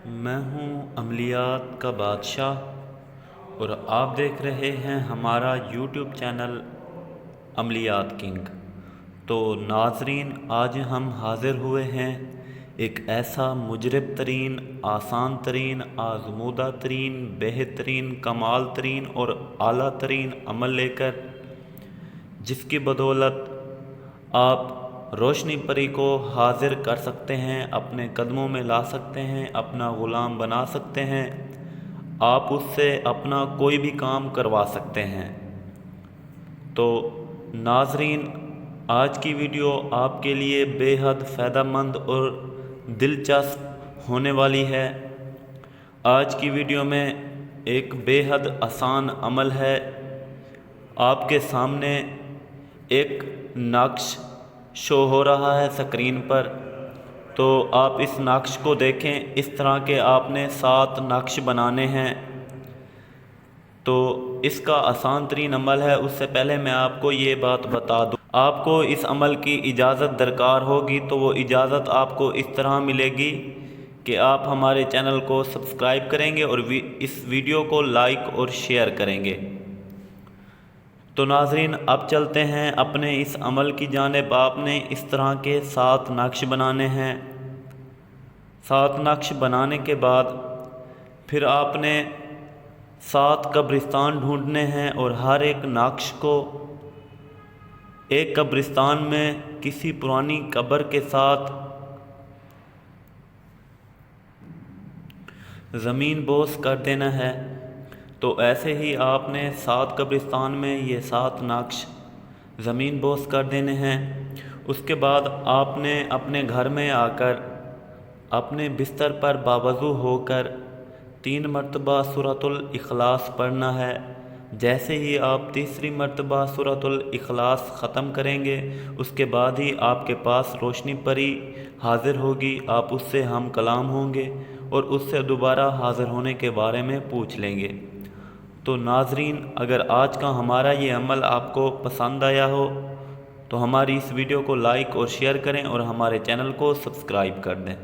میں ہوں عملیات کا بادشاہ اور آپ دیکھ رہے ہیں ہمارا یوٹیوب چینل عملیات کنگ۔ تو ناظرین، آج ہم حاضر ہوئے ہیں ایک ایسا مجرب ترین، آسان ترین، آزمودہ ترین، بہترین، کمال ترین اور اعلیٰ ترین عمل لے کر، جس کی بدولت آپ روشنی پری کو حاضر کر سکتے ہیں، اپنے قدموں میں لا سکتے ہیں، اپنا غلام بنا سکتے ہیں، آپ اس سے اپنا کوئی بھی کام کروا سکتے ہیں۔ تو ناظرین، آج کی ویڈیو آپ کے لیے بے حد فائدہ مند اور دلچسپ ہونے والی ہے۔ آج کی ویڈیو میں ایک بے حد آسان عمل ہے۔ آپ کے سامنے ایک نقش شو ہو رہا ہے اسکرین پر، تو آپ اس نقش کو دیکھیں۔ اس طرح کے آپ نے 7 نقش بنانے ہیں۔ تو اس کا آسان ترین عمل ہے۔ اس سے پہلے میں آپ کو یہ بات بتا دوں، آپ کو اس عمل کی اجازت درکار ہوگی، تو وہ اجازت آپ کو اس طرح ملے گی کہ آپ ہمارے چینل کو سبسکرائب کریں گے اور اس ویڈیو کو لائک اور شیئر کریں گے۔ تو ناظرین، اب چلتے ہیں اپنے اس عمل کی جانب۔ آپ نے اس طرح کے 7 نقش بنانے ہیں۔ 7 نقش بنانے کے بعد پھر آپ نے 7 قبرستان ڈھونڈنے ہیں، اور ہر ایک نقش کو ایک قبرستان میں کسی پرانی قبر کے ساتھ زمین بوس کر دینا ہے۔ تو ایسے ہی آپ نے 7 قبرستان میں یہ 7 نقش زمین بوس کر دینے ہیں۔ اس کے بعد آپ نے اپنے گھر میں آ کر اپنے بستر پر باوضو ہو کر 3 مرتبہ سورۃ الاخلاص پڑھنا ہے۔ جیسے ہی آپ تیسری مرتبہ سورۃ الاخلاص ختم کریں گے، اس کے بعد ہی آپ کے پاس روشنی پری حاضر ہوگی۔ آپ اس سے ہم کلام ہوں گے اور اس سے دوبارہ حاضر ہونے کے بارے میں پوچھ لیں گے۔ تو ناظرین، اگر آج کا ہمارا یہ عمل آپ کو پسند آیا ہو تو ہماری اس ویڈیو کو لائک اور شیئر کریں اور ہمارے چینل کو سبسکرائب کر دیں۔